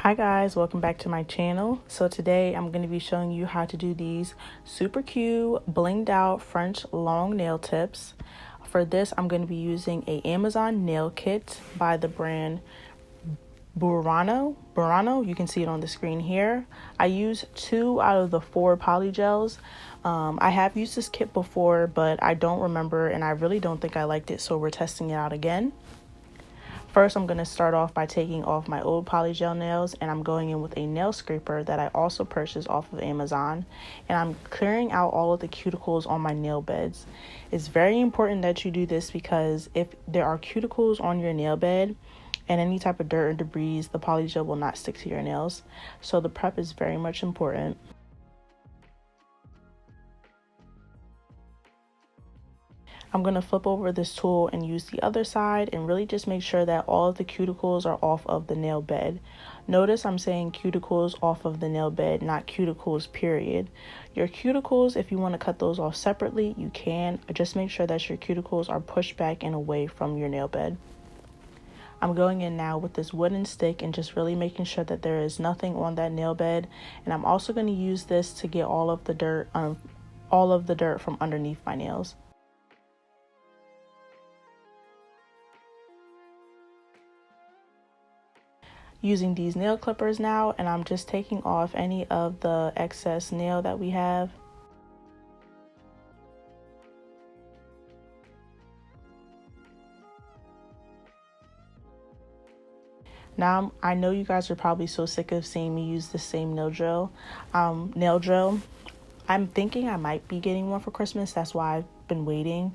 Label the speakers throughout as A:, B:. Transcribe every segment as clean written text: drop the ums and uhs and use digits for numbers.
A: Hi guys, welcome back to my channel. So today I'm going to be showing you how to do these super cute blinged out French long nail tips. For this I'm going to be using a Amazon nail kit by the brand Burano. You can see it on the screen here. I use 2 out of the 4 polygels. I have used this kit before, but I don't remember and I really don't think I liked it, so we're testing it out again. First, I'm going to start off by taking off my old polygel nails, and I'm going in with a nail scraper that I also purchased off of Amazon, and I'm clearing out all of the cuticles on my nail beds. It's very important that you do this because if there are cuticles on your nail bed and any type of dirt or debris, the polygel will not stick to your nails. So the prep is very much important. I'm going to flip over this tool and use the other side and really just make sure that all of the cuticles are off of the nail bed. Notice I'm saying cuticles off of the nail bed, not cuticles period. Your cuticles, if you want to cut those off separately, you can. Just make sure that your cuticles are pushed back and away from your nail bed. I'm going in now with this wooden stick and just really making sure that there is nothing on that nail bed. And I'm also going to use this to get all of the dirt from underneath my nails. Using these nail clippers now, and I'm just taking off any of the excess nail that we have. Now I know you guys are probably so sick of seeing me use the same nail drill. I'm thinking I might be getting one for Christmas. That's why I've been waiting.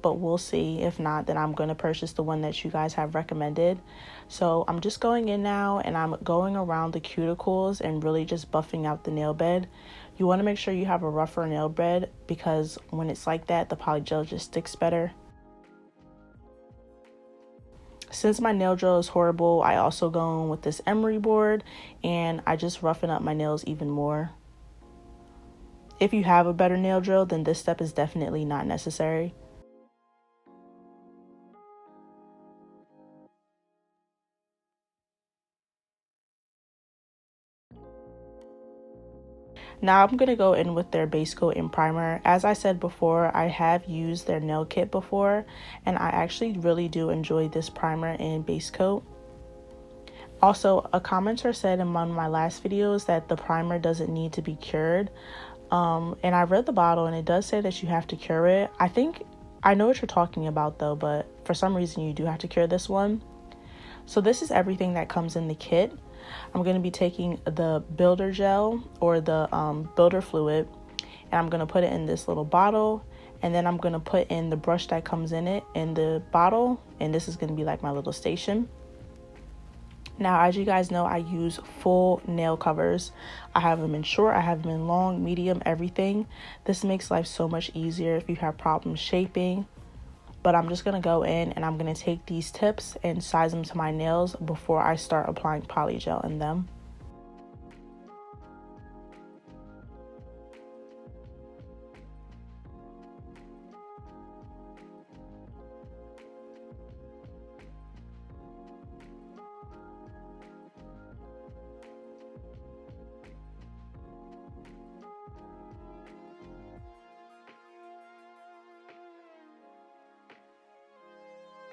A: But we'll see. If not, then I'm going to purchase the one that you guys have recommended. So I'm just going in now and I'm going around the cuticles and really just buffing out the nail bed. You want to make sure you have a rougher nail bed because when it's like that, the polygel just sticks better. Since my nail drill is horrible, I also go in with this emery board and I just roughen up my nails even more. If you have a better nail drill, then this step is definitely not necessary. Now I'm going to go in with their base coat and primer. As I said before, I have used their nail kit before, and I actually really do enjoy this primer and base coat. Also, a commenter said in one of my last videos that the primer doesn't need to be cured. And I read the bottle and it does say that you have to cure it. I know what you're talking about though, but for some reason you do have to cure this one. So this is everything that comes in the kit. I'm going to be taking the builder gel or the builder fluid, and I'm going to put it in this little bottle, and then I'm going to put in the brush that comes in it in the bottle, and this is going to be like my little station. Now, as you guys know, I use full nail covers. I have them in short, I have them in long, medium, everything. This makes life so much easier if you have problems shaping. But I'm just going to go in and I'm going to take these tips and size them to my nails before I start applying polygel in them.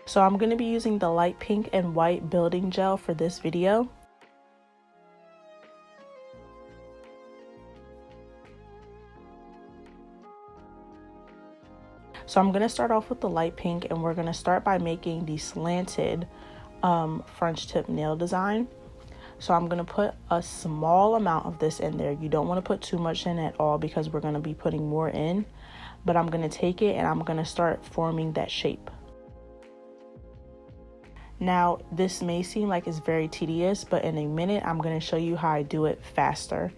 A: So I'm going to be using the light pink and white building gel for this video. So I'm going to start off with the light pink, and we're going to start by making the slanted French tip nail design. So I'm going to put a small amount of this in there. You don't want to put too much in at all because we're going to be putting more in. But I'm going to take it and I'm going to start forming that shape. Now, this may seem like it's very tedious, but in a minute, I'm going to show you how I do it faster.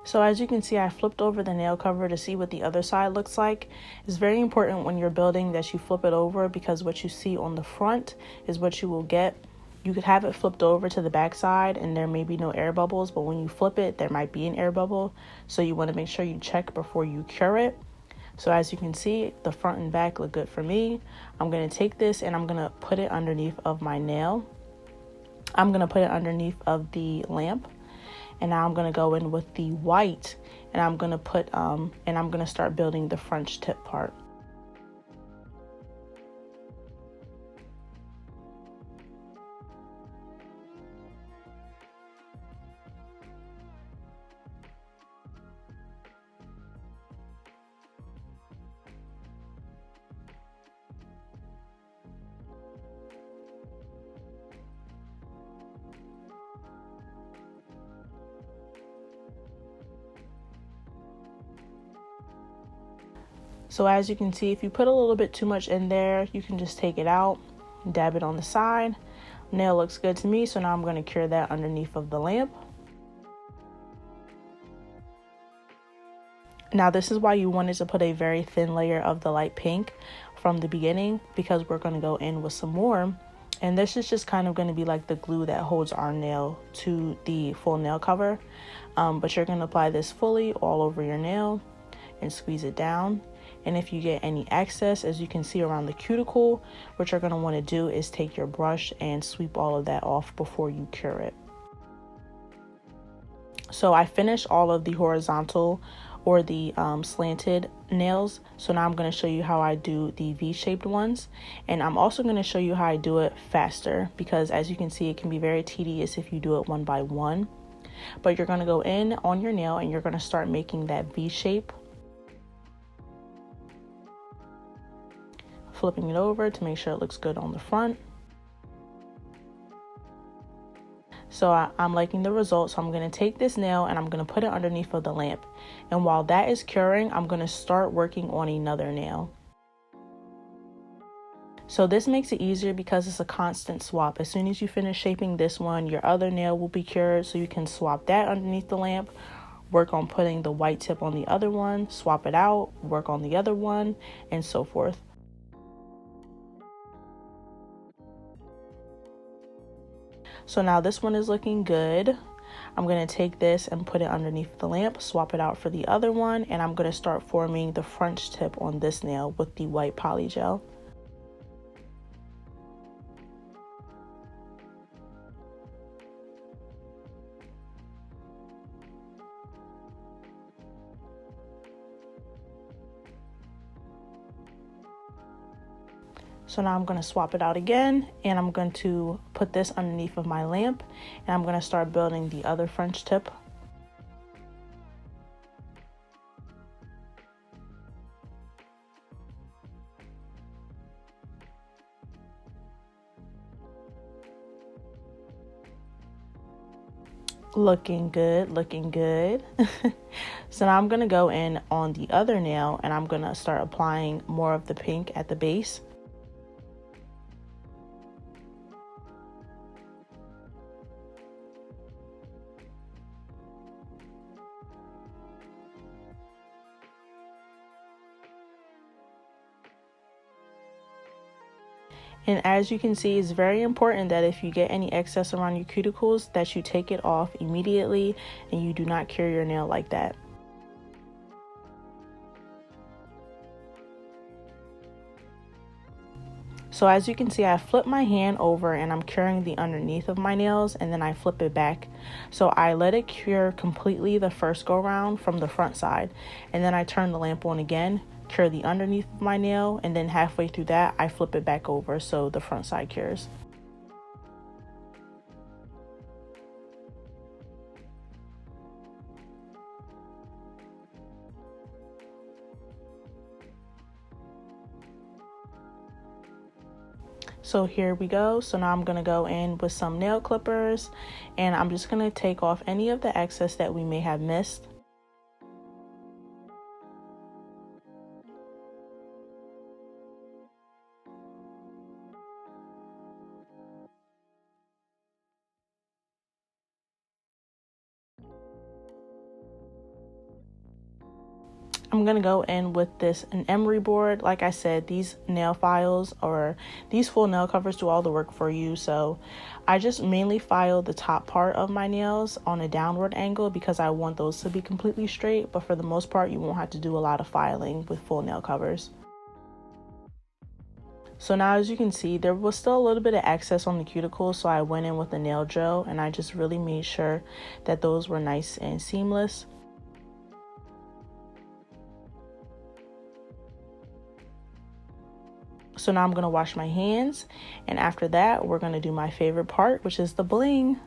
A: So as you can see, I flipped over the nail cover to see what the other side looks like. It's very important when you're building that you flip it over, because what you see on the front is what you will get. You could have it flipped over to the back side and there may be no air bubbles, but when you flip it, there might be an air bubble. So you want to make sure you check before you cure it. So as you can see, the front and back look good for me. I'm going to take this and I'm going to put it underneath of my nail. I'm going to put it underneath of the lamp. And now I'm going to go in with the white and I'm going to start building the French tip part. So as you can see, if you put a little bit too much in there, you can just take it out, dab it on the side. Nail looks good to me, so now I'm going to cure that underneath of the lamp. Now this is why you wanted to put a very thin layer of the light pink from the beginning, because we're going to go in with some more. And this is just kind of going to be like the glue that holds our nail to the full nail cover. But you're going to apply this fully all over your nail and squeeze it down. And if you get any excess, as you can see around the cuticle, what you're going to want to do is take your brush and sweep all of that off before you cure it. So I finished all of the horizontal or the slanted nails. So now I'm going to show you how I do the V-shaped ones. And I'm also going to show you how I do it faster, because as you can see, it can be very tedious if you do it one by one. But you're going to go in on your nail and you're going to start making that V shape, flipping it over to make sure it looks good on the front. So I'm liking the result. So I'm going to take this nail and I'm going to put it underneath of the lamp. And while that is curing, I'm going to start working on another nail. So this makes it easier because it's a constant swap. As soon as you finish shaping this one, your other nail will be cured. So you can swap that underneath the lamp, work on putting the white tip on the other one, swap it out, work on the other one, and so forth. So now this one is looking good. I'm going to take this and put it underneath the lamp, swap it out for the other one, and I'm going to start forming the French tip on this nail with the white polygel. So now I'm going to swap it out again, and I'm going to put this underneath of my lamp, and I'm going to start building the other French tip. Looking good, looking good. So now I'm going to go in on the other nail, and I'm going to start applying more of the pink at the base. And as you can see, it's very important that if you get any excess around your cuticles, that you take it off immediately and you do not cure your nail like that. So as you can see, I flip my hand over and I'm curing the underneath of my nails, and then I flip it back. So I let it cure completely the first go round from the front side, and then I turn the lamp on again, cure the underneath of my nail, and then halfway through that I flip it back over so the front side cures. So here we go. So now I'm going to go in with some nail clippers, and I'm just going to take off any of the excess that we may have missed. I'm going to go in with an emery board. Like I said, these nail files or these full nail covers do all the work for you. So I just mainly file the top part of my nails on a downward angle because I want those to be completely straight. But for the most part, you won't have to do a lot of filing with full nail covers. So now, as you can see, there was still a little bit of excess on the cuticles. So I went in with a nail drill and I just really made sure that those were nice and seamless. So now I'm going to wash my hands, and after that we're going to do my favorite part, which is the bling.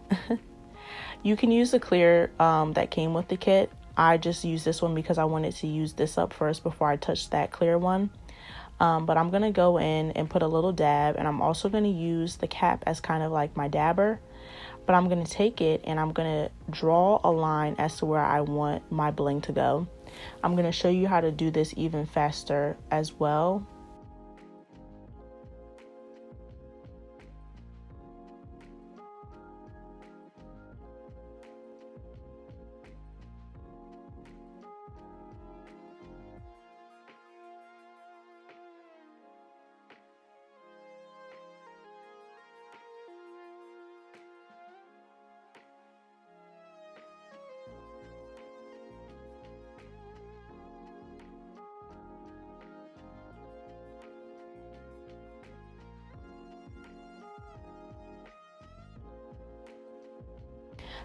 A: You can use the clear that came with the kit. I just used this one because I wanted to use this up first before I touched that clear one. But I'm going to go in and put a little dab, and I'm also going to use the cap as kind of like my dabber. But I'm going to take it and I'm going to draw a line as to where I want my bling to go. I'm going to show you how to do this even faster as well.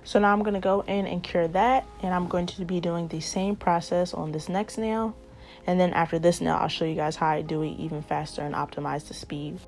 A: So now I'm going to go in and cure that, and I'm going to be doing the same process on this next nail. And then after this nail, I'll show you guys how I do it even faster and optimize the speed.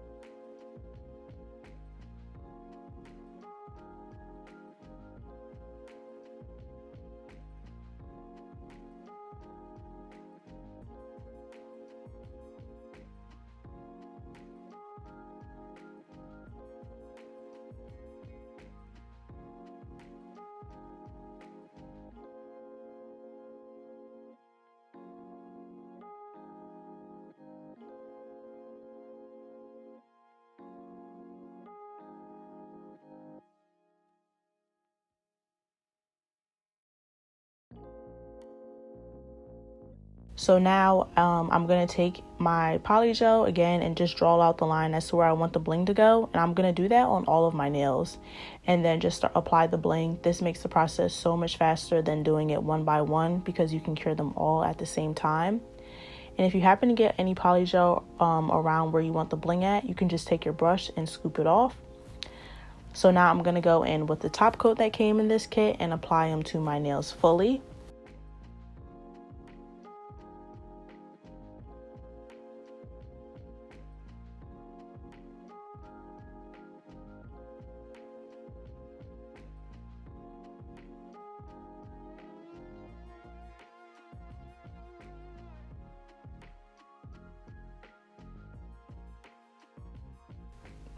A: So now I'm going to take my Polygel again and just draw out the line as to where I want the bling to go. And I'm going to do that on all of my nails and then just apply the bling. This makes the process so much faster than doing it one by one because you can cure them all at the same time. And if you happen to get any Polygel around where you want the bling at, you can just take your brush and scoop it off. So now I'm going to go in with the top coat that came in this kit and apply them to my nails fully.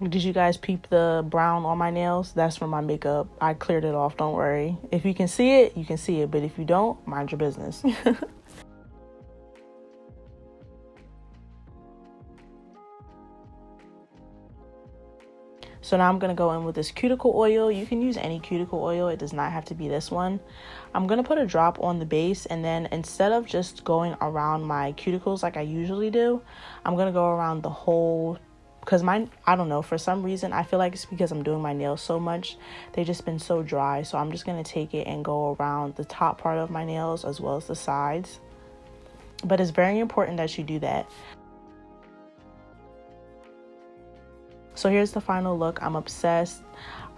A: Did you guys peep the brown on my nails? That's from my makeup. I cleared it off, don't worry. If you can see it, you can see it. But if you don't, mind your business. So now I'm going to go in with this cuticle oil. You can use any cuticle oil. It does not have to be this one. I'm going to put a drop on the base, and then instead of just going around my cuticles like I usually do, I'm going to go around the whole, because mine, I don't know, for some reason, I feel like it's because I'm doing my nails so much. They've just been so dry. So I'm just going to take it and go around the top part of my nails as well as the sides. But it's very important that you do that. So here's the final look. I'm obsessed.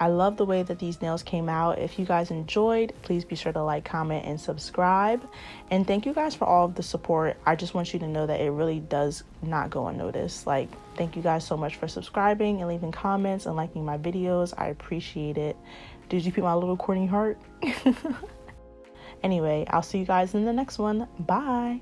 A: I love the way that these nails came out. If you guys enjoyed, please be sure to like, comment, and subscribe. And thank you guys for all of the support. I just want you to know that it really does not go unnoticed. Like, thank you guys so much for subscribing and leaving comments and liking my videos. I appreciate it. Did you put my little corny heart? Anyway, I'll see you guys in the next one. Bye.